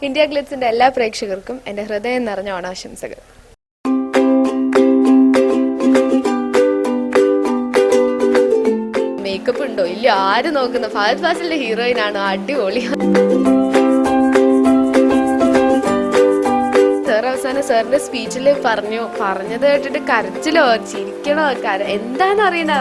India ഗ്ലിറ്റ്സിന്റെ എല്ലാ പ്രേക്ഷകർക്കും എൻ്റെ ഹൃദയം നിറഞ്ഞ ഓണാശംസകൾ. മേക്കപ്പ് ഉണ്ടോ ഇല്ല ആര് നോക്കുന്ന ഫഹദ് ഫാസിലിന്റെ ഹീറോയിൻ ആണ്, അടിപൊളി. സാർ അവസാനം സാറിന്റെ സ്പീച്ചിൽ പറഞ്ഞത് കേട്ടിട്ട് കരച്ചിലോ ചിരിക്കണോ എന്താന്ന് അറിയണ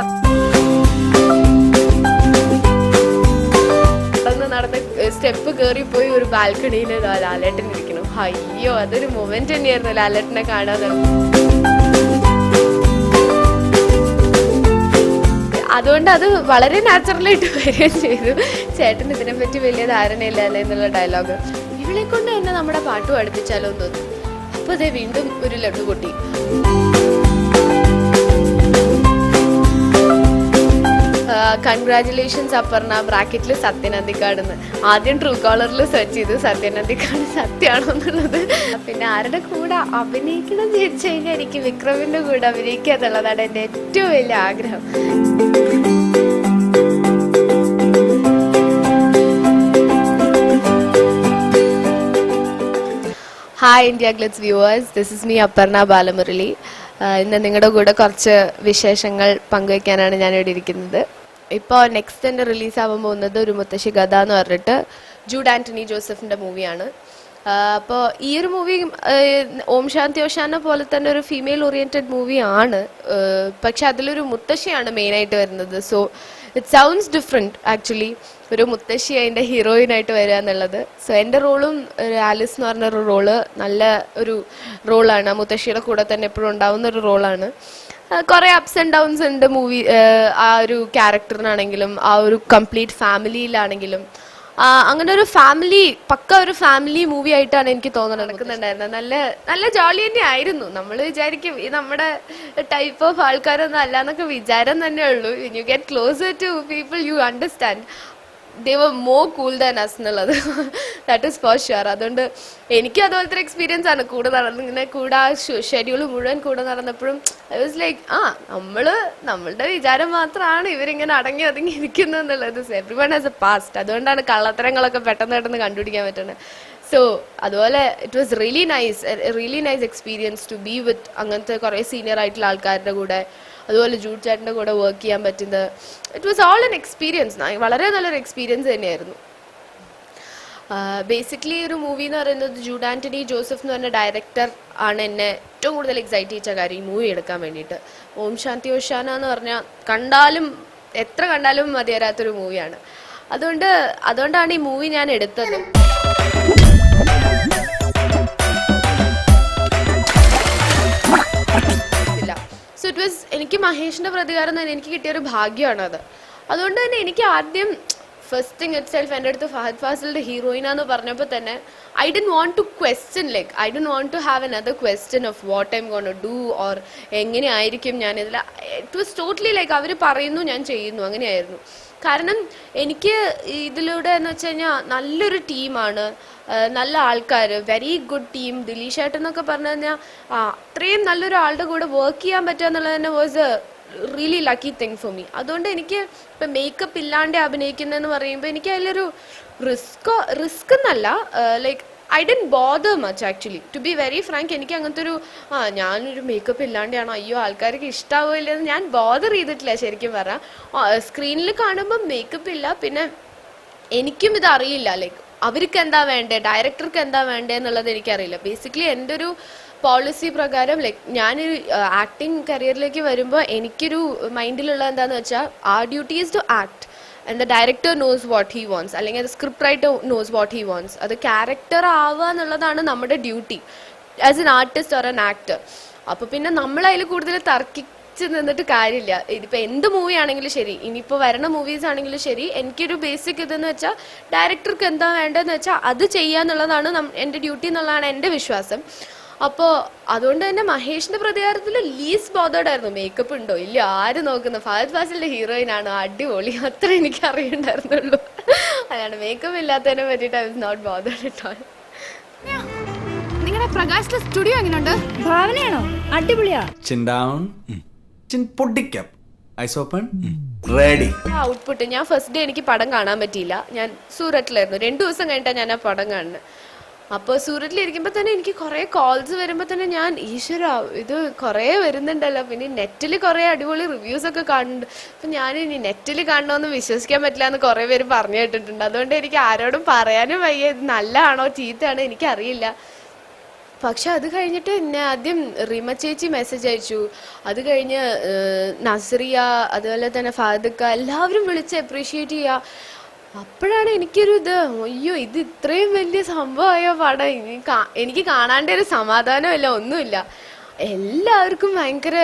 നടന്ന സ്റ്റെപ്പ് കയറിപ്പോയി ഒരു ബാൽക്കണിയിൽ ലാലേട്ടൻ ഇരിക്കണം. അയ്യോ അതൊരു മൊമെന്റ് തന്നെയായിരുന്നു ലാലേട്ടനെ കാണാൻ. അതുകൊണ്ട് അത് വളരെ നാച്ചുറലായിട്ട് വരികയും ചെയ്തു. ചേട്ടൻ ഇതിനെപ്പറ്റി വലിയ ധാരണയില്ലല്ലേ എന്നുള്ള ഡയലോഗ് ഇവളെ കൊണ്ട് തന്നെ നമ്മുടെ പാട്ട് പഠിപ്പിച്ചാലോ എന്ന് തോന്നി. അപ്പൊ അതേ വീണ്ടും ഒരു ലഡു പൊട്ടി. കൺഗ്രാറ്റുലേഷൻസ് അപർണ, ബ്രാക്കറ്റിൽ സത്യനന്ദിക്കാട് എന്ന്. ആദ്യം ട്രൂ കോളറിൽ സെർച്ച് ചെയ്തു സത്യനന്ദിക്കാട് സത്യമാണോ എന്നുള്ളത്. പിന്നെ ആരുടെ കൂടെ അഭിനയിക്കണം എന്ന് ചോദിച്ചു കഴിഞ്ഞാൽ എനിക്ക് വിക്രമിന്റെ കൂടെ അഭിനയിക്കുക എന്നുള്ളതാണ് എൻ്റെ ഏറ്റവും വലിയ ആഗ്രഹം. Hi India glitz viewers, this is me Aparna Balamurali. ഇന്ന് നിങ്ങളുടെ കൂടെ കുറച്ച് വിശേഷങ്ങൾ പങ്കുവയ്ക്കാനാണ് ഞാനിവിടെ ഇരിക്കുന്നത്. ഇപ്പോൾ നെക്സ്റ്റ് തന്നെ റിലീസാവാൻ പോകുന്നത് ഒരു മുത്തശ്ശി കഥ എന്ന് പറഞ്ഞിട്ട് ജൂഡ് ആന്റണി ജോസഫിൻ്റെ മൂവിയാണ്. അപ്പോൾ ഈ ഒരു മൂവി ഓം ശാന്തി ഓശാന പോലെ തന്നെ ഒരു ഫീമെയിൽ ഓറിയൻറ്റഡ് മൂവിയാണ്. പക്ഷെ അതിലൊരു മുത്തശ്ശിയാണ് മെയിനായിട്ട് വരുന്നത്. So it sounds different actually, ഒരു മുത്തശ്ശി അതിൻ്റെ ഹീറോയിനായിട്ട് വരിക എന്നുള്ളത്. സോ എൻ്റെ റോളും ആലിസ് എന്ന് പറഞ്ഞൊരു റോള് നല്ല ഒരു റോളാണ്. ആ മുത്തശ്ശിയുടെ കൂടെ തന്നെ എപ്പോഴും ഉണ്ടാവുന്ന ഒരു റോളാണ്. കുറേ അപ്സ് ആൻഡ് ഡൗൺസ് ഉണ്ട് മൂവി. ആ ഒരു ക്യാരക്ടറിനാണെങ്കിലും ആ ഒരു കംപ്ലീറ്റ് ഫാമിലിയിലാണെങ്കിലും അങ്ങനെ ഒരു പക്ക ഒരു ഫാമിലി മൂവി ആയിട്ടാണ് എനിക്ക് തോന്നുന്നത് നടക്കുന്നുണ്ടായിരുന്നത്. നല്ല നല്ല ജോളി തന്നെ ആയിരുന്നു. നമ്മൾ വിചാരിക്കും ഈ നമ്മുടെ ടൈപ്പ് ഓഫ് ആൾക്കാരൊന്നും അല്ല എന്നൊക്കെ വിചാരം തന്നെ ഉള്ളൂ. You get closer to people you understand they were more cool than us എന്നുള്ളത് ദാറ്റ് ഈസ് ഫോർ ഷുവർ. അതുകൊണ്ട് എനിക്കും അതുപോലത്തെ എക്സ്പീരിയൻസ് ആണ്. കൂടെ ആ ഷെഡ്യൂൾ മുഴുവൻ കൂടെ നടന്നപ്പോഴും ഐ വാസ് ലൈക്ക് നമ്മളുടെ വിചാരം മാത്രമാണ് ഇവരിങ്ങനെ അടങ്ങി ഒതുങ്ങി ഇരിക്കുന്നത് എന്നുള്ളത്. Every one has a past. അതുകൊണ്ടാണ് കള്ളത്തരങ്ങളൊക്കെ പെട്ടെന്ന് കണ്ടുപിടിക്കാൻ പറ്റുന്നത്. സോ അതുപോലെ it was really nice experience to be with അങ്ങനത്തെ കുറേ സീനിയർ ആയിട്ടുള്ള ആൾക്കാരുടെ കൂടെ, അതുപോലെ ജൂഡ് ചേട്ടൻ്റെ കൂടെ വർക്ക് ചെയ്യാൻ പറ്റുന്നത്. It was all an experience. വളരെ നല്ലൊരു എക്സ്പീരിയൻസ് തന്നെയായിരുന്നു. ബേസിക്കലി ഒരു മൂവി എന്ന് പറയുന്നത് ജൂഡ് ആന്റണി ജോസഫ് എന്ന് പറഞ്ഞ ഡയറക്ടർ ആണ് എന്നെ ഏറ്റവും കൂടുതൽ എക്സൈറ്റ് ചെയ്ത കാര്യം ഈ മൂവി എടുക്കാൻ വേണ്ടിയിട്ട്. ഓം ശാന്തി ഓശാന എന്ന് പറഞ്ഞാൽ എത്ര കണ്ടാലും മതിവരാത്തൊരു മൂവിയാണ്. അതുകൊണ്ടാണ് ഈ മൂവി ഞാൻ എടുത്തത്. സോ ഇറ്റ് വാസ് എനിക്ക് മഹേഷിന്റെ പ്രതികാരം തന്നെ എനിക്ക് കിട്ടിയൊരു ഭാഗ്യമാണത്. അതുകൊണ്ട് തന്നെ എനിക്ക് ആദ്യം ഫസ്റ്റ് തിങ് ഇറ്റ് സെൽഫ് എൻ്റെ അടുത്ത് ഫഹദ് ഫാസിലിന്റെ ഹീറോയിനാന്ന് പറഞ്ഞപ്പോൾ തന്നെ I'd want to question I'd want to have another question of what I'm gonna do or എങ്ങനെയായിരിക്കും ഞാൻ ഇതിൽ. ഇറ്റ് വാസ് ടോട്ടലി അവർ പറയുന്നു ഞാൻ ചെയ്യുന്നു, അങ്ങനെയായിരുന്നു. കാരണം എനിക്ക് ഇതിലൂടെ എന്ന് വെച്ച് കഴിഞ്ഞാൽ നല്ലൊരു ടീമാണ്, നല്ല ആൾക്കാർ, വെരി ഗുഡ് ടീം. ദിലീഷ് ഏട്ടൻ എന്നൊക്കെ പറഞ്ഞു കഴിഞ്ഞാൽ അത്രയും നല്ലൊരു ആളുടെ കൂടെ വർക്ക് ചെയ്യാൻ പറ്റുക എന്നുള്ളത് തന്നെ was A really lucky thing for me. അതുകൊണ്ട് എനിക്ക് ഇപ്പം മേക്കപ്പ് ഇല്ലാണ്ട് അഭിനയിക്കുന്നതെന്ന് പറയുമ്പോൾ എനിക്ക് അതിലൊരു റിസ്ക് എന്നല്ല, I didn't bother much actually to be very frank. എനിക്ക് അങ്ങനത്തെ ഒരു ഞാനൊരു മേക്കപ്പ് ഇല്ലാണ്ടാണോ അയ്യോ ആൾക്കാർക്ക് ഇഷ്ടാവില്ലെന്ന് ഞാൻ ബോദർ ചെയ്തിട്ടില്ല. ശരിക്കും പറഞ്ഞാൽ സ്ക്രീനിൽ കാണുമ്പോൾ മേക്കപ്പ് ഇല്ല, പിന്നെ എനിക്കും ഇത് അറിയില്ല അവർക്ക് എന്താ വേണ്ടേ, ഡയറക്ടർക്ക് എന്താ വേണ്ടേ എന്നുള്ളത് എനിക്കറിയില്ല. ബേസിക്കലി എൻ്റെ ഒരു പോളിസി പ്രകാരം ഞാനൊരു ആക്ടിങ് കരിയറിലേക്ക് വരുമ്പോൾ എനിക്കൊരു മൈൻഡിലുള്ള എന്താണെന്ന് വെച്ചാൽ ആ duty is to act and the director knows what he wants, അല്ലെങ്കിൽ the script writer knows what he wants. അത് ക്യാരക്ടർ ആവുക എന്നുള്ളതാണ് നമ്മുടെ duty as an artist or an actor. അപ്പോൾ പിന്നെ നമ്മൾ അതിൽ കൂടുതൽ തർക്കിച്ച് നിന്നിട്ട് കാര്യമില്ല. ഇതിപ്പോൾ എന്ത് മൂവി ആണെങ്കിലും ശരി, ഇനിയിപ്പോൾ വരണ മൂവീസ് ആണെങ്കിലും ശരി, എനിക്കൊരു ബേസിക് ഇതെന്ന് വെച്ചാൽ ഡയറക്ടർക്ക് എന്താ വേണ്ടതെന്ന് വെച്ചാൽ അത് ചെയ്യുക എന്നുള്ളതാണ് എൻ്റെ ഡ്യൂട്ടി എന്നുള്ളതാണ് എൻ്റെ വിശ്വാസം. അപ്പോൾ അതുകൊണ്ട് തന്നെ മഹേഷിന്റെ പ്രതികാരത്തിൽ ലീസ്റ്റ് ബോധേഡ് ആയിരുന്നു. മേക്കപ്പ് ഉണ്ടോ ഇല്ല ആര് നോക്കുന്ന ഫഹദ് ഫാസിലിന്റെ ഹീറോയിനാണ്, അടിപൊളി, അത്ര എനിക്ക് അറിയണ്ടായിരുന്നുള്ളൂ. അതാണ് മേക്കപ്പ് ഇല്ലാത്തതിനെ പറ്റിയിട്ട് I was not bothered at all. നിങ്ങളുടെ പ്രകാശിലെ സ്റ്റുഡിയോ എങ്ങനെയുണ്ട്? ഭാവനയാണോ? അടിപൊളിയാ. ഞാൻ ഫസ്റ്റ് ഡേ എനിക്ക് പടം കാണാൻ പറ്റിയില്ല. ഞാൻ സൂററ്റിലായിരുന്നു. 2 ദിവസം കഴിഞ്ഞിട്ടാണ് ഞാൻ ആ പടം കാണുന്നത്. അപ്പോൾ സൂരറ്റിലിരിക്കുമ്പോൾ തന്നെ എനിക്ക് കുറേ കോൾസ് വരുമ്പോൾ തന്നെ ഞാൻ ഈശ്വര ഇത് കുറേ വരുന്നുണ്ടല്ലോ, പിന്നെ നെറ്റിൽ കുറേ അടിപൊളി റിവ്യൂസ് ഒക്കെ കാണുന്നുണ്ട്. അപ്പം ഞാൻ ഇനി നെറ്റിൽ കാണണമെന്ന് വിശ്വസിക്കാൻ പറ്റില്ല എന്ന് കുറേ പേര് പറഞ്ഞു കേട്ടിട്ടുണ്ട്. അതുകൊണ്ട് എനിക്ക് ആരോടും പറയാനും വയ്യ ഇത് നല്ലതാണോ ചീത്തയാണോ എനിക്കറിയില്ല. പക്ഷെ അത് കഴിഞ്ഞിട്ട് എന്നെ ആദ്യം റിമ ചേച്ചി മെസ്സേജ് അയച്ചു. അത് കഴിഞ്ഞ് നസ്രിയ, അതുപോലെ തന്നെ ഫാദിക്ക, എല്ലാവരും വിളിച്ച് അപ്രീഷിയേറ്റ് ചെയ്യുക. അപ്പോഴാണ് എനിക്കൊരു ഇത്, അയ്യോ ഇത് ഇത്രയും വലിയ സംഭവമായോ പടം, എനിക്ക് കാണാണ്ട് ഒരു സമാധാനമില്ല, ഒന്നുമില്ല. എല്ലാവർക്കും ഭയങ്കര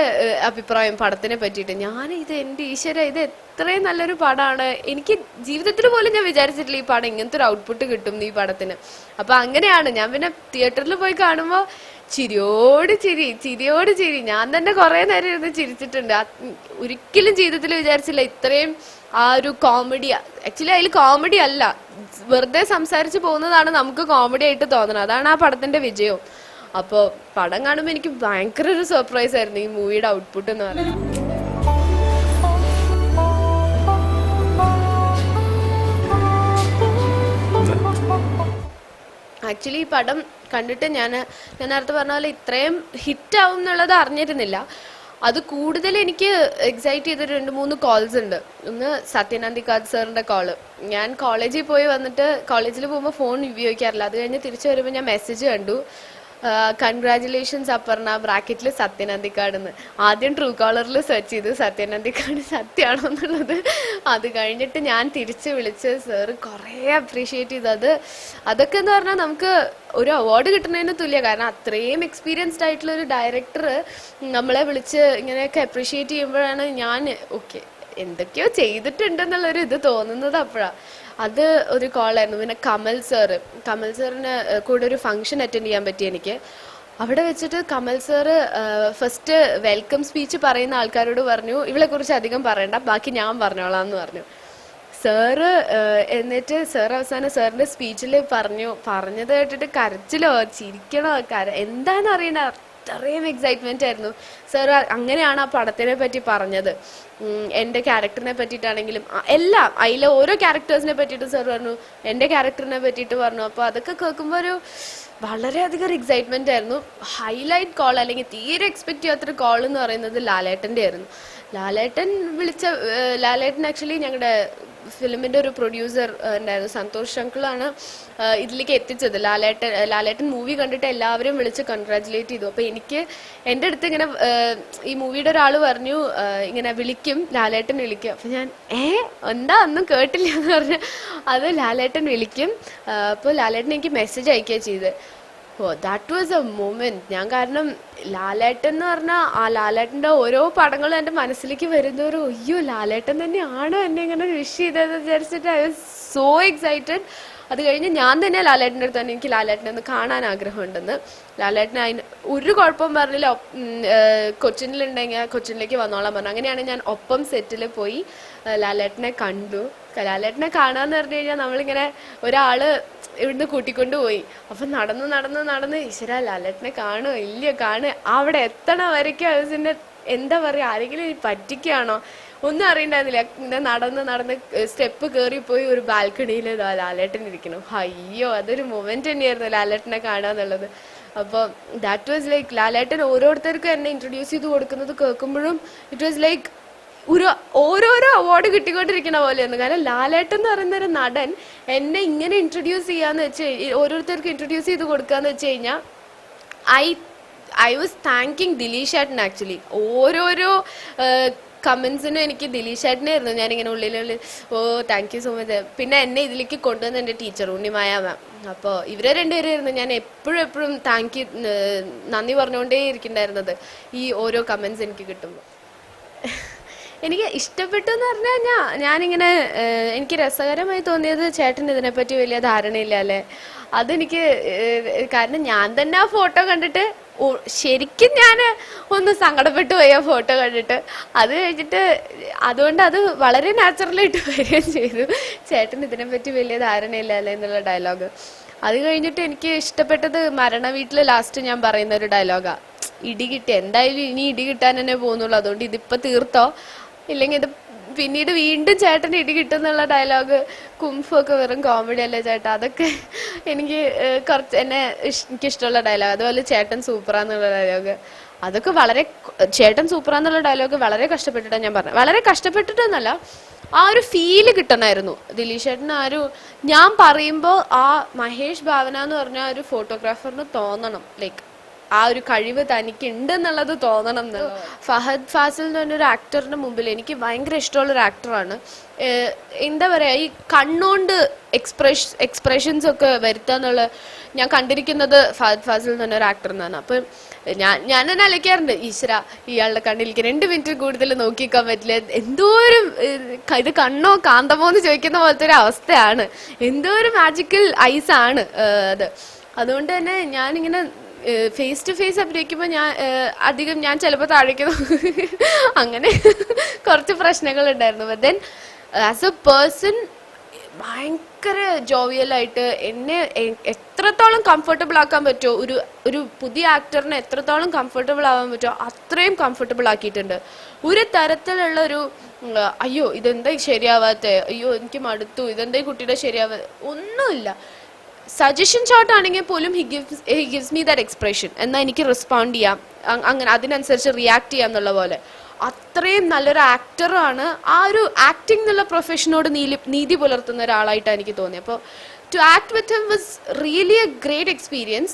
അഭിപ്രായം പടത്തിനെ പറ്റിയിട്ട്. ഞാൻ ഇത് എൻ്റെ ഈശ്വര ഇത് എത്രയും നല്ലൊരു പടമാണ്, എനിക്ക് ജീവിതത്തിൽ പോലും ഞാൻ വിചാരിച്ചിട്ടില്ല ഈ പടം ഇങ്ങനത്തെ ഒരു ഔട്ട്പുട്ട് കിട്ടും ഈ പടത്തിന്. അപ്പം അങ്ങനെയാണ് ഞാൻ പിന്നെ തിയേറ്ററിൽ പോയി കാണുമ്പോൾ ചിരിയോട് ചിരി ഞാൻ തന്നെ കുറേ നേരം ഇരുന്ന് ചിരിച്ചിട്ടുണ്ട്. ഒരിക്കലും ജീവിതത്തിൽ വിചാരിച്ചില്ല ഇത്രയും ആ ഒരു കോമഡി. ആക്ച്വലി അതിൽ കോമഡി അല്ല, വെറുതെ സംസാരിച്ച് പോകുന്നതാണ് നമുക്ക് കോമഡി ആയിട്ട് തോന്നുന്നത്. അതാണ് ആ പടത്തിന്റെ വിജയം. അപ്പോൾ പടം കാണുമ്പോൾ എനിക്ക് ഭയങ്കര ഒരു സർപ്രൈസ് ആയിരുന്നു ഈ മൂവിയുടെ ഔട്ട്പുട്ട് എന്ന് പറയുന്നത്. ആക്ച്വലി ഈ പടം കണ്ടിട്ട് ഞാൻ നേരത്തെ പറഞ്ഞ പോലെ ഇത്രയും ഹിറ്റാവും എന്നുള്ളത് അറിഞ്ഞിരുന്നില്ല. അത് കൂടുതൽ എനിക്ക് എക്സൈറ്റ് ചെയ്തൊരു 2-3 കോൾസ് ഉണ്ട്. ഒന്ന് സത്യനന്ദിക്കാട് സാറിൻ്റെ കോള്. ഞാൻ കോളേജിൽ പോയി വന്നിട്ട് കോളേജിൽ പോകുമ്പോൾ ഫോൺ ഉപയോഗിക്കാറില്ല. അത് കഴിഞ്ഞ് തിരിച്ചു വരുമ്പോൾ ഞാൻ മെസ്സേജ് കണ്ടു, കൺഗ്രാജുലേഷൻസ് അപർണ ബ്രാക്കറ്റിൽ സത്യനന്ദിക്കാട് എന്ന്. ആദ്യം ട്രൂ കോളറിൽ സെർച്ച് ചെയ്തു സത്യനന്ദിക്കാട് സത്യമാണോ എന്നുള്ളത്. അത് കഴിഞ്ഞിട്ട് ഞാൻ തിരിച്ച് വിളിച്ച് സാറ് കുറേ അപ്രീഷിയേറ്റ് ചെയ്തു. അതൊക്കെ എന്ന് പറഞ്ഞാൽ നമുക്ക് ഒരു അവാർഡ് കിട്ടുന്നതിന് തുല്യ. കാരണം അത്രയും എക്സ്പീരിയൻസ്ഡ് ആയിട്ടുള്ള ഒരു ഡയറക്ടർ നമ്മളെ വിളിച്ച് ഇങ്ങനെയൊക്കെ അപ്രീഷിയേറ്റ് ചെയ്യുമ്പോഴാണ് ഞാൻ ഓക്കെ എന്തൊക്കെയോ ചെയ്തിട്ടുണ്ടെന്നുള്ളൊരു ഇത് തോന്നുന്നത് അപ്പോഴാണ്. അത് ഒരു കോളായിരുന്നു. പിന്നെ കമൽ സാറിന് കൂടെ ഒരു ഫംഗ്ഷൻ അറ്റൻഡ് ചെയ്യാൻ പറ്റി എനിക്ക്. അവിടെ വെച്ചിട്ട് Kamal sir first welcome speech പറയുന്ന ആൾക്കാരോട് പറഞ്ഞു ഇവളെക്കുറിച്ച് അധികം പറയണ്ട, ബാക്കി ഞാൻ പറഞ്ഞോളാം എന്ന് പറഞ്ഞു. സാറ് എന്നിട്ട് സാർ അവസാനം സാറിൻ്റെ സ്പീച്ചിൽ പറഞ്ഞത് കേട്ടിട്ട് കരച്ചിലോ ചിരിക്കണോ എന്താണെന്ന് അറിയണ്ട, അത്രയും എക്സൈറ്റ്മെൻ്റ് ആയിരുന്നു. സാർ അങ്ങനെയാണ് ആ പടത്തിനെ പറ്റി പറഞ്ഞത്. എൻ്റെ ക്യാരക്ടറിനെ പറ്റിയിട്ടാണെങ്കിലും എല്ലാം അതിലെ ഓരോ ക്യാരക്ടേഴ്സിനെ പറ്റിയിട്ട് സാർ പറഞ്ഞു, എൻ്റെ ക്യാരക്ടറിനെ പറ്റിയിട്ട് പറഞ്ഞു. അപ്പോൾ അതൊക്കെ കേൾക്കുമ്പോൾ ഒരു വളരെയധികം എക്സൈറ്റ്മെൻ്റ് ആയിരുന്നു. ഹൈലൈറ്റ് കോൾ അല്ലെങ്കിൽ തീരെ എക്സ്പെക്ട് ചെയ്യാത്തൊരു കോൾ എന്ന് പറയുന്നത് ലാലേട്ടൻ്റെ ആയിരുന്നു. ലാലേട്ടൻ ആക്ച്വലി ഞങ്ങളുടെ ഫിലിമിൻ്റെ ഒരു പ്രൊഡ്യൂസർ ഉണ്ടായിരുന്നു, സന്തോഷ് ശങ്കളാണ് ഇതിലേക്ക് എത്തിച്ചത്. ലാലേട്ടൻ മൂവി കണ്ടിട്ട് എല്ലാവരും വിളിച്ച് കൺഗ്രാജുലേറ്റ് ചെയ്തു. അപ്പോൾ എൻ്റെ അടുത്ത് ഇങ്ങനെ ഈ മൂവിയുടെ ഒരാൾ പറഞ്ഞു ഇങ്ങനെ ലാലേട്ടൻ വിളിക്കും. അപ്പോൾ ഞാൻ എന്താ ഒന്നും കേട്ടില്ല എന്ന് പറഞ്ഞു. അത് ലാലേട്ടൻ വിളിക്കും. അപ്പോൾ ലാലേട്ടൻ എനിക്ക് മെസ്സേജ് അയക്കുകയാണ് ചെയ്തത്. That was A moment. ഞാൻ കാരണം ലാലേട്ടൻ എന്ന് പറഞ്ഞാൽ ആ ലാലേട്ടൻ്റെ ഓരോ പടങ്ങളും എൻ്റെ മനസ്സിലേക്ക് വരുന്നൊരു അയ്യോ ലാലേട്ടൻ തന്നെയാണോ എന്നെ ഇങ്ങനെ വിഷ് ചെയ്തതെന്ന് വിചാരിച്ചിട്ട് ഐ വാസ് സോ എക്സൈറ്റഡ്. അത് കഴിഞ്ഞ് ഞാൻ തന്നെ ലാലേട്ടൻ്റെ അടുത്ത് തന്നെ എനിക്ക് ലാലേട്ടനെ ഒന്ന് കാണാൻ ആഗ്രഹമുണ്ടെന്ന്. ലാലേട്ടന് അതിന് ഒരു കുഴപ്പം പറഞ്ഞില്ല. കൊച്ചിനിലുണ്ടെങ്കിൽ കൊച്ചിനിലേക്ക് വന്നോളാൻ പറഞ്ഞു. അങ്ങനെയാണ് ഞാൻ ഒപ്പം സെറ്റിൽ പോയി ലാലേട്ടനെ കണ്ടു. ലാലേട്ടനെ കാണാന്ന് പറഞ്ഞു കഴിഞ്ഞാൽ നമ്മളിങ്ങനെ ഒരാള് ഇവിടുന്ന് കൂട്ടിക്കൊണ്ട് പോയി. അപ്പം നടന്ന് ഈശ്വര ലാലേട്ടനെ കാണുമോ ഇല്ലയോ അവിടെ എത്തണ വരയ്ക്കും അതിൻ്റെ എന്താ പറയുക, ആരെങ്കിലും പറ്റിക്കുകയാണോ ഒന്നും അറിയണ്ടായിരുന്നില്ല. ഇങ്ങനെ നടന്ന് സ്റ്റെപ്പ് കയറിപ്പോയി ഒരു ബാൽക്കണിയിൽ ലാലേട്ടൻ ഇരിക്കണം. അയ്യോ അതൊരു മൊമെന്റ് തന്നെയായിരുന്നു ലാലേട്ടനെ കാണാന്നുള്ളത്. അപ്പോൾ ദാറ്റ് വാസ് ലൈക്ക് ലാലേട്ടൻ ഓരോരുത്തർക്കും എന്നെ ഇൻട്രൊഡ്യൂസ് ചെയ്ത് കൊടുക്കുന്നത് കേൾക്കുമ്പോഴും ഇറ്റ് വാസ് ലൈക്ക് ഓരോരോ അവാർഡ് കിട്ടിക്കൊണ്ടിരിക്കണ പോലെയായിരുന്നു. കാരണം ലാലേട്ടൻ എന്ന് പറയുന്ന ഒരു നടൻ എന്നെ ഇങ്ങനെ ഇൻട്രൊഡ്യൂസ് ചെയ്യാന്ന് വെച്ച് ഓരോരുത്തർക്ക് ഇൻട്രൊഡ്യൂസ് ചെയ്ത് കൊടുക്കാന്ന് വെച്ച് കഴിഞ്ഞാൽ ഐ വാസ് താങ്കിങ് ദിലീഷ് ഏട്ടൻ. ആക്ച്വലി ഓരോരോ കമൻസിനും എനിക്ക് ദിലീഷ് ഏട്ടനായിരുന്നു ഞാനിങ്ങനെ ഉള്ളിൽ താങ്ക് യു സോ മച്ച്. പിന്നെ എന്നെ ഇതിലേക്ക് കൊണ്ടുവന്ന എൻ്റെ ടീച്ചർ ഉണ്ണിമായ മാം. അപ്പോൾ ഇവരെ രണ്ടുപേരായിരുന്നു ഞാൻ എപ്പോഴും താങ്ക് യു നന്ദി പറഞ്ഞുകൊണ്ടേ ഇരിക്കണ്ടായിരുന്നത് ഈ ഓരോ കമൻസ് എനിക്ക് കിട്ടുമ്പോൾ. എനിക്ക് ഇഷ്ടപ്പെട്ടു എന്ന് പറഞ്ഞു കഴിഞ്ഞാൽ ഞാനിങ്ങനെ എനിക്ക് രസകരമായി തോന്നിയത് ചേട്ടൻ ഇതിനെപ്പറ്റി വലിയ ധാരണയില്ല അല്ലേ. അതെനിക്ക് കാരണം ഞാൻ തന്നെ ആ ഫോട്ടോ കണ്ടിട്ട് ശരിക്കും ഞാൻ ഒന്ന് സങ്കടപ്പെട്ടു പോയി ആ ഫോട്ടോ കണ്ടിട്ട്. അത് കഴിഞ്ഞിട്ട് അതുകൊണ്ട് അത് വളരെ നാച്ചുറലായിട്ട് വരികയും ചെയ്തു, ചേട്ടൻ ഇതിനെപ്പറ്റി വലിയ ധാരണയില്ല അല്ലേ എന്നുള്ള ഡയലോഗ്. അത് കഴിഞ്ഞിട്ട് എനിക്ക് ഇഷ്ടപ്പെട്ടത് മരണ വീട്ടിൽ ലാസ്റ്റ് ഞാൻ പറയുന്ന ഒരു ഡയലോഗാണ്, ഇടി കിട്ടി എന്തായാലും ഇനി ഇടി കിട്ടാൻ തന്നെ പോകുന്നുള്ളൂ, അതുകൊണ്ട് ഇതിപ്പോൾ തീർത്തോ ഇല്ലെങ്കിൽ ഇത് പിന്നീട് വീണ്ടും ചേട്ടന് ഇടി കിട്ടുന്നുള്ള ഡയലോഗ് കുംഫൊക്കെ വെറും കോമഡി അല്ലേ ചേട്ടാ, അതൊക്കെ എനിക്ക് കുറച്ച് എനിക്കിഷ്ടമുള്ള ഡയലോഗ്. അതുപോലെ ചേട്ടൻ സൂപ്പറാന്നുള്ള ഡയലോഗ്, അതൊക്കെ വളരെ ചേട്ടൻ സൂപ്പറാന്നുള്ള ഡയലോഗ് വളരെ കഷ്ടപ്പെട്ടിട്ടാണ് ഞാൻ പറഞ്ഞത്. വളരെ കഷ്ടപ്പെട്ടിട്ടൊന്നല്ല, ആ ഒരു ഫീല് കിട്ടണമായിരുന്നു ദിലീഷ് ചേട്ടന്. ആ ഒരു ഞാൻ പറയുമ്പോൾ ആ മഹേഷ് ഭാവന എന്ന് പറഞ്ഞ ഒരു ഫോട്ടോഗ്രാഫറിന് തോന്നണം ലൈക്ക് ആ ഒരു കഴിവ് തനിക്ക് ഉണ്ട് എന്നുള്ളത് തോന്നണം എന്ന്. ഫഹദ് ഫാസിൽ എന്ന് പറഞ്ഞൊരു ആക്ടറിന്റെ മുമ്പിൽ എനിക്ക് ഭയങ്കര ഇഷ്ടമുള്ളൊരു ആക്ടറാണ്. എന്താ പറയുക, ഈ കണ്ണുകൊണ്ട് എക്സ്പ്രഷൻസ് ഒക്കെ വരുത്തുക എന്നുള്ള ഞാൻ കണ്ടിരിക്കുന്നത് ഫഹദ് ഫാസിൽ എന്ന് പറഞ്ഞൊരു ആക്ടർ എന്നാണ്. അപ്പം ഞാൻ തന്നെ അലക്കാറുണ്ട്, ഈശ്വര ഇയാളുടെ കണ്ണിലേക്ക് 2 മിനിറ്റ് കൂടുതൽ നോക്കിക്കാൻ പറ്റില്ല, എന്തോരം ഇത് കണ്ണോ കാന്തമോ എന്ന് ചോദിക്കുന്ന പോലത്തെ ഒരു അവസ്ഥയാണ്, എന്തോ ഒരു മാജിക്കൽ ഐസ് ആണ് അത്. അതുകൊണ്ട് തന്നെ ഞാനിങ്ങനെ ഫേസ് ടു ഫേസ് അഭിനയിക്കുമ്പോൾ ഞാൻ ചിലപ്പോൾ താഴേക്ക് അങ്ങനെ കുറച്ച് പ്രശ്നങ്ങൾ ഉണ്ടായിരുന്നു. But then as a person ഭയങ്കര ജോവിയലായിട്ട് എന്നെ എത്രത്തോളം കംഫർട്ടബിൾ ആക്കാൻ പറ്റുമോ, ഒരു പുതിയ ആക്ടറിനെ എത്രത്തോളം കംഫർട്ടബിൾ ആവാൻ പറ്റുമോ അത്രയും കംഫർട്ടബിൾ ആക്കിയിട്ടുണ്ട്. ഒരു തരത്തിലുള്ള ഒരു അയ്യോ ഇതെന്താ ശരിയാവാത്ത, അയ്യോ എനിക്ക് മടുത്തു, ഇതെന്താ ഈ കുട്ടിയുടെ ശരിയാവാത്ത ഒന്നുമില്ല. സജഷൻ ഷോട്ട് ആണെങ്കിൽ പോലും he gives me that expression, എന്നാൽ എനിക്ക് റെസ്പോണ്ട് ചെയ്യാം, അങ്ങനെ അതിനനുസരിച്ച് റിയാക്ട് ചെയ്യാം എന്നുള്ള പോലെ. അത്രയും നല്ലൊരു ആക്ടറാണ്. ആ ഒരു ആക്ടിങ് എന്നുള്ള പ്രൊഫഷനോട് നീതി പുലർത്തുന്ന ഒരാളായിട്ടാണ് എനിക്ക് തോന്നിയത്. അപ്പോൾ to act with him was really a great experience.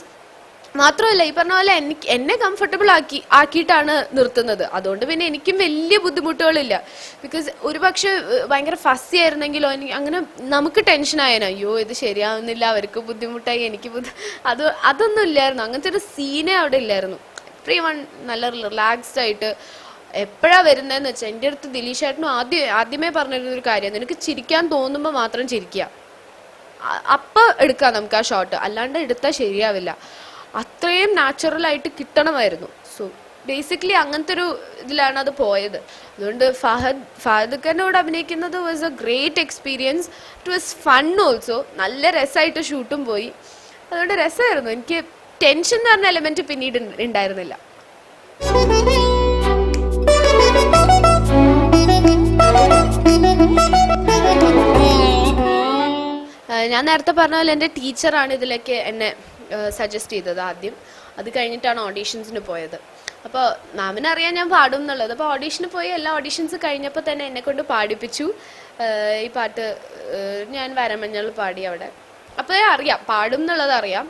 മാത്രമല്ല ഈ പറഞ്ഞ പോലെ എന്നെ കംഫർട്ടബിൾ ആക്കിയിട്ടാണ് നിർത്തുന്നത്. അതുകൊണ്ട് പിന്നെ എനിക്കും വലിയ ബുദ്ധിമുട്ടുകളില്ല. ബിക്കോസ് ഒരു പക്ഷെ ഭയങ്കര ഫസ്സി ആയിരുന്നെങ്കിലോ അങ്ങനെ നമുക്ക് ടെൻഷനായേനോ, അയ്യോ ഇത് ശരിയാവുന്നില്ല, അവർക്ക് ബുദ്ധിമുട്ടായി, എനിക്ക് അതൊന്നും ഇല്ലായിരുന്നു. അങ്ങനത്തെ ഒരു സീനേ അവിടെ ഇല്ലായിരുന്നു. എവ്രി വൺ നല്ല റിലാക്സ്ഡ് ആയിട്ട് എപ്പോഴാണ് വരുന്നതെന്ന് വെച്ചാൽ, എൻ്റെ അടുത്ത് ദിലീഷ് ചേട്ടനും ആദ്യമേ പറഞ്ഞിരുന്നൊരു കാര്യം, നിനക്ക് ചിരിക്കാൻ തോന്നുമ്പോൾ മാത്രം ചിരിക്കുക, അപ്പം എടുക്കാം നമുക്ക് ആ ഷോട്ട്, അല്ലാണ്ട് എടുത്താൽ ശരിയാവില്ല. അത്രയും നാച്ചുറലായിട്ട് കിട്ടണമായിരുന്നു. സോ ബേസിക്കലി അങ്ങനത്തെ ഒരു ഇതിലാണ് അത് പോയത്. അതുകൊണ്ട് ഫഹദ് ഖാനോട് അഭിനയിക്കുന്നത് was A great experience. It was fun also. നല്ല രസമായിട്ട് ഷൂട്ടും പോയി. അതുകൊണ്ട് രസമായിരുന്നു. എനിക്ക് ടെൻഷൻ എന്ന് പറഞ്ഞ എലമെന്റ് പിന്നീട് ഉണ്ടായിരുന്നില്ല. ഞാൻ നേരത്തെ പറഞ്ഞ പോലെ എൻ്റെ ടീച്ചറാണ് ഇതിലേക്ക് എന്നെ സജസ്റ്റ് ചെയ്തത് ആദ്യം. അത് കഴിഞ്ഞിട്ടാണ് ഓഡീഷൻസിന് പോയത്. അപ്പോൾ മാമിനറിയാൻ ഞാൻ പാടും എന്നുള്ളത്. അപ്പോൾ ഓഡീഷന് പോയി എല്ലാ ഓഡീഷൻസ് കഴിഞ്ഞപ്പോൾ തന്നെ എന്നെ കൊണ്ട് പാടിപ്പിച്ചു. ഈ പാട്ട് ഞാൻ വരമഞ്ഞൾ പാടി അവിടെ. അപ്പോൾ അറിയാം പാടും എന്നുള്ളത് അറിയാം.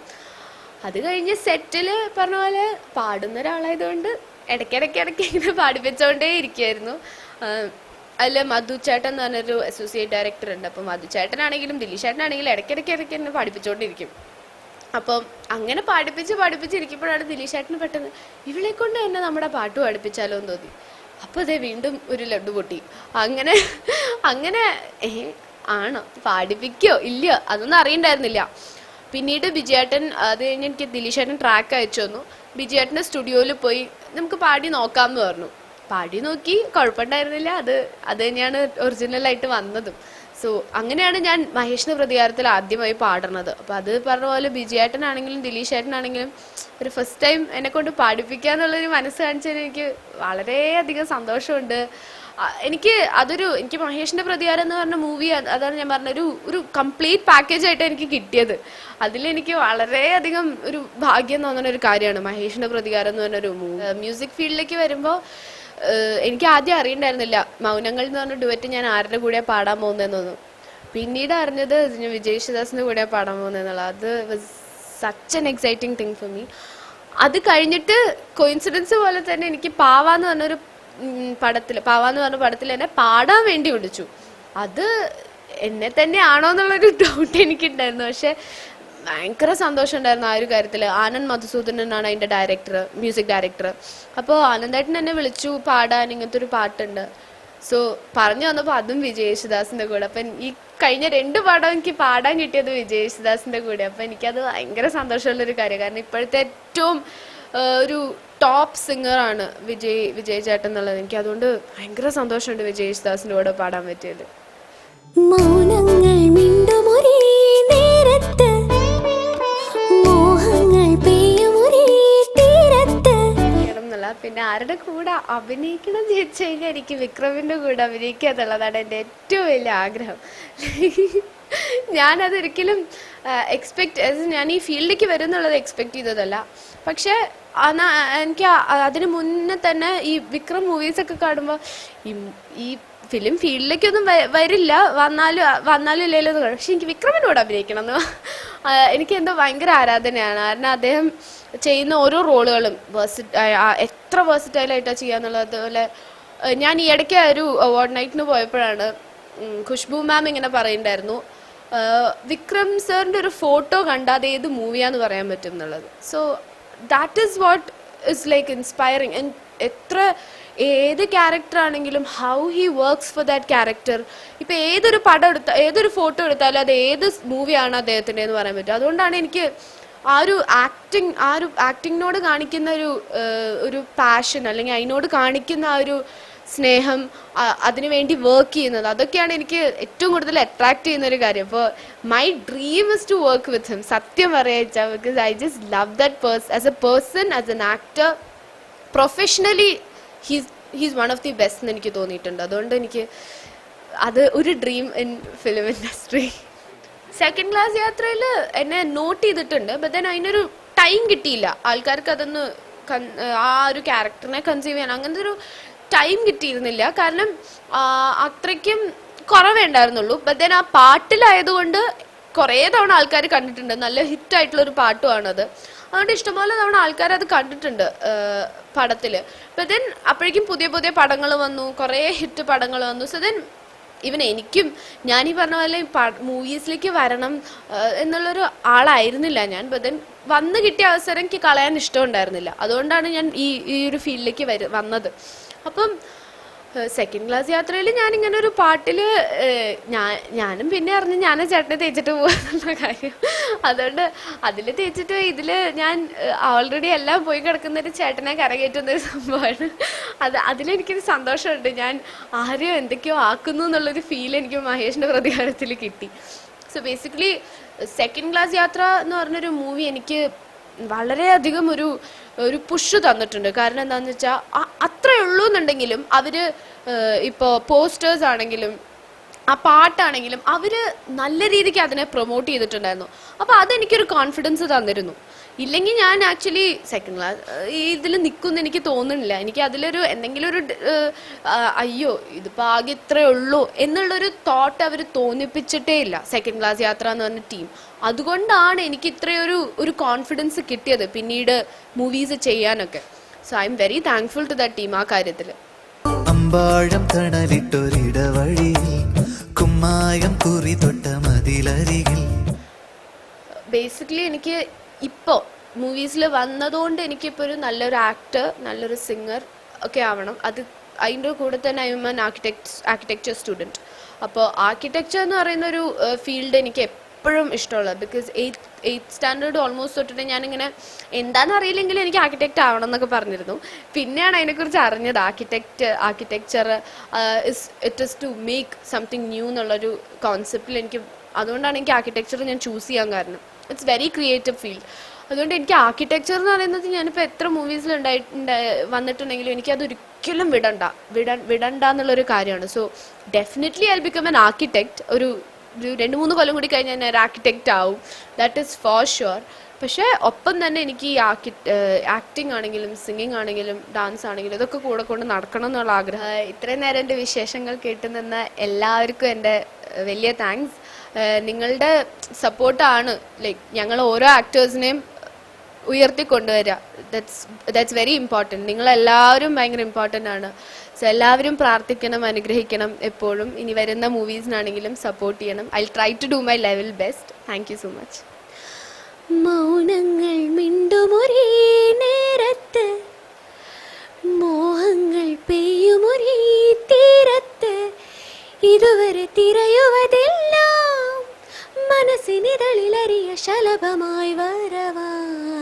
അത് കഴിഞ്ഞ് സെറ്റിൽ പറഞ്ഞ പോലെ പാടുന്ന ഒരാളായതുകൊണ്ട് ഇടയ്ക്കിടയ്ക്ക് ഇങ്ങനെ പാടിപ്പിച്ചുകൊണ്ടേ ഇരിക്കുമായിരുന്നു. അതിൽ മധുചേട്ടൻ എന്ന് പറഞ്ഞൊരു അസോസിയേറ്റ് ഡയറക്ടർ ഉണ്ട്. അപ്പം മധുചേട്ടനാണെങ്കിലും ദിലീഷ് ചേട്ടനാണെങ്കിലും ഇടയ്ക്കിടയ്ക്ക് എന്നെ പാടിപ്പിച്ചുകൊണ്ടിരിക്കും. അപ്പം അങ്ങനെ പാടിപ്പിച്ചിരിക്കുമ്പോഴാണ് ദിലീഷ് ചേട്ടന് പെട്ടെന്ന് ഇവളെ കൊണ്ട് തന്നെ നമ്മുടെ പാട്ട് പാടിപ്പിച്ചാലോ എന്ന് തോന്നി. അപ്പോൾ അതേ വീണ്ടും ഒരു ലഡു പൊട്ടി. അങ്ങനെ ആണോ പാടിപ്പിക്കോ ഇല്ലയോ അതൊന്നും അറിയണ്ടായിരുന്നില്ല. പിന്നീട് ബിജുയേട്ടൻ അത് കഴിഞ്ഞ് എനിക്ക് ദിലീഷ് ചേട്ടൻ ട്രാക്ക് അയച്ചു തന്നു. ബിജുയേട്ടൻ്റെ സ്റ്റുഡിയോയിൽ പോയി നമുക്ക് പാടി നോക്കാമെന്ന് പറഞ്ഞു. പാടി നോക്കി, കുഴപ്പമുണ്ടായിരുന്നില്ല. അത് തന്നെയാണ് ഒറിജിനലായിട്ട് വന്നതും. സോ അങ്ങനെയാണ് ഞാൻ മഹേഷിന്റെ പ്രതികാരത്തിൽ ആദ്യമായി പാടുന്നത്. അപ്പോൾ അത് പറഞ്ഞ പോലെ ബിജുയേട്ടനാണെങ്കിലും ദിലീഷ് ചേട്ടനാണെങ്കിലും ഒരു ഫസ്റ്റ് ടൈം എന്നെ കൊണ്ട് പാടിപ്പിക്കുക എന്നുള്ളൊരു മനസ്സ് കാണിച്ചതിന് എനിക്ക് വളരെയധികം സന്തോഷമുണ്ട്. എനിക്ക് മഹേഷിന്റെ പ്രതികാരം എന്ന് പറഞ്ഞ മൂവി, അതാണ് ഞാൻ പറഞ്ഞ ഒരു കംപ്ലീറ്റ് പാക്കേജ് ആയിട്ട് എനിക്ക് കിട്ടിയത്. അതിലെനിക്ക് വളരെയധികം ഒരു ഭാഗ്യം തോന്നുന്ന ഒരു കാര്യമാണ് മഹേഷിന്റെ പ്രതികാരം എന്ന് പറഞ്ഞൊരു മൂവി. മ്യൂസിക് ഫീൽഡിലേക്ക് വരുമ്പോൾ എനിക്ക് ആദ്യം അറിയണ്ടായിരുന്നില്ല മൗനങ്ങൾ എന്ന് പറഞ്ഞ ഡുവറ്റ് ഞാൻ ആരുടെ കൂടെ പാടാൻ പോകുന്നതെന്നൊന്നും. പിന്നീട് അറിഞ്ഞത് വിജയ് യേശുദാസിന്റെ കൂടെ പാടാൻ പോകുന്നതെന്നുള്ള. അത് was such an exciting thing for me. അത് കഴിഞ്ഞിട്ട് കോയിൻസിഡൻസ് പോലെ തന്നെ എനിക്ക് പാവാന്ന് പറഞ്ഞ പടത്തിൽ എന്നെ പാടാൻ വേണ്ടി വിളിച്ചു. അത് എന്നെ തന്നെ ആണോ എന്നുള്ളൊരു ഡൗട്ട് എനിക്കുണ്ടായിരുന്നു. പക്ഷെ ഭയങ്കര സന്തോഷം ഉണ്ടായിരുന്നു ആ ഒരു കാര്യത്തിൽ. ആനന്ദ് മധുസൂദനനാണ് അതിൻ്റെ മ്യൂസിക് ഡയറക്ടർ. അപ്പോൾ ആനന്ദേട്ടൻ എന്നെ വിളിച്ചു പാടാൻ, ഇങ്ങനത്തെ ഒരു പാട്ടുണ്ട്. സോ പറഞ്ഞു വന്നപ്പോൾ അതും വിജയ് യേശുദാസിൻ്റെ കൂടെ. അപ്പം ഈ കഴിഞ്ഞ 2 പാടം എനിക്ക് പാടാൻ കിട്ടിയത് വിജയ് യേശുദാസിൻ്റെ കൂടെ. അപ്പം എനിക്കത് ഭയങ്കര സന്തോഷമുള്ളൊരു കാര്യം. കാരണം ഇപ്പോഴത്തെ ഏറ്റവും ഒരു ടോപ്പ് സിംഗറാണ് വിജയ് ചേട്ടൻ എന്നുള്ളത്. എനിക്ക് അതുകൊണ്ട് ഭയങ്കര സന്തോഷമുണ്ട് വിജയ് യേശുദാസിൻ്റെ കൂടെ പാടാൻ പറ്റിയത്. പിന്നെ ആരുടെ കൂടെ അഭിനയിക്കണം എന്ന് ചോദിച്ചു കഴിഞ്ഞാൽ എനിക്ക് വിക്രമിൻ്റെ കൂടെ അഭിനയിക്കുക എന്നുള്ളതാണ് എൻ്റെ ഏറ്റവും വലിയ ആഗ്രഹം. ഞാനതൊരിക്കലും ഞാൻ ഈ ഫീൽഡിലേക്ക് വരും എന്നുള്ളത് എക്സ്പെക്ട് ചെയ്തതല്ല. പക്ഷേ എനിക്ക് അതിന് മുന്നേ തന്നെ ഈ വിക്രം മൂവീസൊക്കെ കാണുമ്പോൾ ഈ ഫിലിം ഫീൽഡിലേക്കൊന്നും വരില്ല, വന്നാലും ഇല്ലല്ലോ എന്ന് കാണും. പക്ഷെ എനിക്ക് വിക്രമിൻ്റെ കൂടെ അഭിനയിക്കണം എന്ന് എനിക്ക് എന്തോ ഭയങ്കര ആരാധനയാണ്. കാരണം അദ്ദേഹം ചെയ്യുന്ന ഓരോ റോളുകളും എത്ര വേഴ്സറ്റൈലായിട്ടാണ് ചെയ്യാന്നുള്ളത്. അതുപോലെ ഞാൻ ഈ ഇടയ്ക്ക് ഒരു അവാർഡ് നൈറ്റിന് പോയപ്പോഴാണ് ഖുഷ്ബു മാം ഇങ്ങനെ പറയുന്നുണ്ടായിരുന്നു, വിക്രം സാറിൻ്റെ ഒരു ഫോട്ടോ കണ്ടാൽ അത് ഏത് മൂവിയാന്ന് പറയാൻ പറ്റും എന്നുള്ളത്. So that is what is like inspiring. ഏത് ക്യാരക്ടർ ആണെങ്കിലും how he works for that character. ഇപ്പം ഏതൊരു ഫോട്ടോ എടുത്താലും അത് ഏത് മൂവിയാണ് അദ്ദേഹത്തിൻ്റെ എന്ന് പറയാൻ പറ്റും. അതുകൊണ്ടാണ് എനിക്ക് ആ ഒരു ആക്ടിങ്ങിനോട് കാണിക്കുന്ന ഒരു പാഷൻ, അല്ലെങ്കിൽ അതിനോട് കാണിക്കുന്ന ആ ഒരു സ്നേഹം, അതിനു വേണ്ടി വർക്ക് ചെയ്യുന്നത്, അതൊക്കെയാണ് എനിക്ക് ഏറ്റവും കൂടുതൽ അട്രാക്ട് ചെയ്യുന്ന ഒരു കാര്യം. അപ്പോൾ my dream is to work with him, സത്യം പറയാ. Because I just love that as a person, as an actor, professionally he's one of the best എന്ന് എനിക്ക് തോന്നിയിട്ടുണ്ട്. അതുകൊണ്ട് എനിക്ക് അത് ഒരു dream in film industry. Second class യാത്രയിൽ എന്നെ നോട്ട് ചെയ്തിട്ടുണ്ട്, ബട്ട് ദെൻ അതിനൊരു ടൈം കിട്ടിയില്ല. ആൾക്കാർക്ക് അതൊന്ന് ആ ഒരു ക്യാരക്ടറിനെ കൺസീവ് ചെയ്യാൻ അങ്ങനത്തെ ഒരു ടൈം കിട്ടിയിരുന്നില്ല. കാരണം അത്രയ്ക്കും കുറവേണ്ടായിരുന്നുള്ളൂ. ബട്ട് ദെൻ ആ പാട്ടിലായതുകൊണ്ട് കുറേ തവണ ആൾക്കാർ കണ്ടിട്ടുണ്ട്. നല്ല ഹിറ്റായിട്ടുള്ളൊരു പാട്ടുമാണത്. അതുകൊണ്ട് ഇഷ്ടംപോലെ തവണ ആൾക്കാർ അത് കണ്ടിട്ടുണ്ട് പടത്തിൽ. ബട്ട് ദെൻ അപ്പോഴേക്കും പുതിയ പുതിയ പടങ്ങൾ വന്നു, കുറേ ഹിറ്റ് പടങ്ങൾ വന്നു. സോ ദെൻ ഈവൻ എനിക്കും ഞാനീ പറഞ്ഞ പോലെ മൂവീസിലേക്ക് വരണം എന്നുള്ളൊരു ആളായിരുന്നില്ല ഞാൻ. ബട്ട് ദെൻ വന്ന് കിട്ടിയ അവസരം എനിക്ക് കളയാൻ ഇഷ്ടമുണ്ടായിരുന്നില്ല. അതുകൊണ്ടാണ് ഞാൻ ഈ ഒരു ഫീൽഡിലേക്ക് വന്നത്. അപ്പം സെക്കൻഡ് ക്ലാസ് യാത്രയിൽ ഞാനിങ്ങനെ ഒരു പാട്ടിൽ ഞാനും പിന്നെ അറിഞ്ഞ് ഞാൻ ചേട്ടനെ തേച്ചിട്ട് പോകുന്നുള്ള കാര്യം. അതുകൊണ്ട് അതിൽ തേച്ചിട്ട് ഇതിൽ ഞാൻ ഓൾറെഡി എല്ലാം പോയി കിടക്കുന്നൊരു ചേട്ടനെ കരകയറ്റുന്നൊരു സംഭവമാണ്. അതിലെനിക്കൊരു സന്തോഷമുണ്ട്. ഞാൻ ആരെയോ എന്തൊക്കെയോ ആക്കുന്നു എന്നുള്ളൊരു ഫീൽ എനിക്ക് മഹേഷിൻ്റെ പ്രതികാരത്തിൽ കിട്ടി. സോ ബേസിക്കലി സെക്കൻഡ് ക്ലാസ് യാത്ര എന്ന് പറഞ്ഞൊരു മൂവി എനിക്ക് വളരെയധികം ഒരു പുഷ് തന്നിട്ടുണ്ട്. കാരണം എന്താണെന്ന് വെച്ചാൽ അത്രയേ ഉള്ളൂ എന്നുണ്ടെങ്കിലും അവർ ഇപ്പോൾ പോസ്റ്റേഴ്സ് ആണെങ്കിലും ആ പാട്ടാണെങ്കിലും അവർ നല്ല രീതിക്ക് അതിനെ പ്രൊമോട്ട് ചെയ്തിട്ടുണ്ടായിരുന്നു. അപ്പോൾ അതെനിക്കൊരു കോൺഫിഡൻസ് തന്നിരുന്നു. ഇല്ലെങ്കിൽ ഞാൻ ആക്ച്വലി സെക്കൻഡ് ക്ലാസ് ഇതിൽ നിൽക്കുമെന്ന് എനിക്ക് തോന്നുന്നില്ല. എനിക്ക് അതിലൊരു എന്തെങ്കിലും ഒരു അയ്യോ ഇതിപ്പോൾ ആകെ ഇത്രയേ ഉള്ളൂ എന്നുള്ളൊരു തോട്ട് അവർ തോന്നിപ്പിച്ചിട്ടേ ഇല്ല സെക്കൻഡ് ക്ലാസ് യാത്ര എന്ന് പറഞ്ഞ ടീം. അതുകൊണ്ടാണ് എനിക്ക് ഇത്രയൊരു കോൺഫിഡൻസ് കിട്ടിയത് പിന്നീട് മൂവീസ് ചെയ്യാനൊക്കെ. So I'm very thankful to that team ആ കാര്യത്തിൽ. അമ്പാഴം തണലിട്ടൊരിടവഴിയിൽ കുമ്മായം കുറി തൊട്ട മതിലരികിൽ. ബേസിക്കലി എനിക്ക് ഇപ്പോൾ മൂവീസിൽ വന്നതുകൊണ്ട് എനിക്കിപ്പോൾ ഒരു നല്ലൊരു ആക്ടർ, നല്ലൊരു സിംഗർ ഒക്കെ ആവണം. അതിൻ്റെ കൂടെ തന്നെ I M an architecture student. അപ്പോൾ ആർക്കിടെക്ചർ എന്ന് പറയുന്ന ഒരു ഫീൽഡ് എനിക്ക് എപ്പോഴും ഇഷ്ടമുള്ളത്. ബിക്കോസ് എയ്ത്ത് സ്റ്റാൻഡേർഡ് ഓൾമോസ്റ്റ് തൊട്ടിട്ട് ഞാനിങ്ങനെ എന്താണെന്ന് അറിയില്ലെങ്കിലും എനിക്ക് ആർക്കിടെക്റ്റ് ആവണം എന്നൊക്കെ പറഞ്ഞിരുന്നു. പിന്നെയാണ് അതിനെക്കുറിച്ച് അറിഞ്ഞത്. Architecture it is to make something new എന്നുള്ളൊരു കോൺസെപ്റ്റിൽ അതുകൊണ്ടാണ് എനിക്ക് ആർക്കിടെക്ചർ ഞാൻ ചൂസ് ചെയ്യാൻ കാരണം. It's very creative field. അതുകൊണ്ട് എനിക്ക് ആർക്കിടെക്ചർ എന്ന് പറയുന്നത് ഞാനിപ്പോൾ എത്ര മൂവീസിൽ വന്നിട്ടുണ്ടെങ്കിലും എനിക്കതൊരിക്കലും വിടണ്ട എന്നുള്ളൊരു കാര്യമാണ്. So definitely I become an architect. ഒരു 2-3 കൊല്ലം കൂടി കഴിഞ്ഞാൽ ഞാൻ ഒരു ആർക്കിടെക്റ്റ് ആവും, ദാറ്റ് ഈസ് ഫോർ ഷുവർ. പക്ഷേ ഒപ്പം തന്നെ എനിക്ക് ഈ ആക്ടിങ് ആണെങ്കിലും സിംഗിങ് ആണെങ്കിലും ഡാൻസ് ആണെങ്കിലും ഇതൊക്കെ കൂടെ കൊണ്ട് നടക്കണം എന്നുള്ള ആഗ്രഹം. ഇത്രയും നേരം എൻ്റെ വിശേഷങ്ങൾ കേട്ടുനിന്ന എല്ലാവർക്കും എൻ്റെ വലിയ താങ്ക്സ്. നിങ്ങളുടെ സപ്പോർട്ടാണ് ലൈക്ക് ഞങ്ങൾ ഓരോ ആക്ടേഴ്സിനെയും ഉയർത്തിക്കൊണ്ടുവരിക. That's very important. നിങ്ങളെല്ലാവരും ഭയങ്കര ഇമ്പോർട്ടൻ്റ് ആണ്. സോ എല്ലാവരും പ്രാർത്ഥിക്കണം, അനുഗ്രഹിക്കണം എപ്പോഴും. ഇനി വരുന്ന മൂവീസിനാണെങ്കിലും സപ്പോർട്ട് ചെയ്യണം. I try to do my level best. Thank you so much. മൗനങ്ങൾ മിണ്ടുമൊരേ നേരത്ത്, മോഹങ്ങൾ പെയ്യുമൊരേ തീരത്ത്, ഇതുവരെ തിരയുവതെല്ലാം മനസ്സിനിതളിലറിയ ശലഭമായി വരവാ.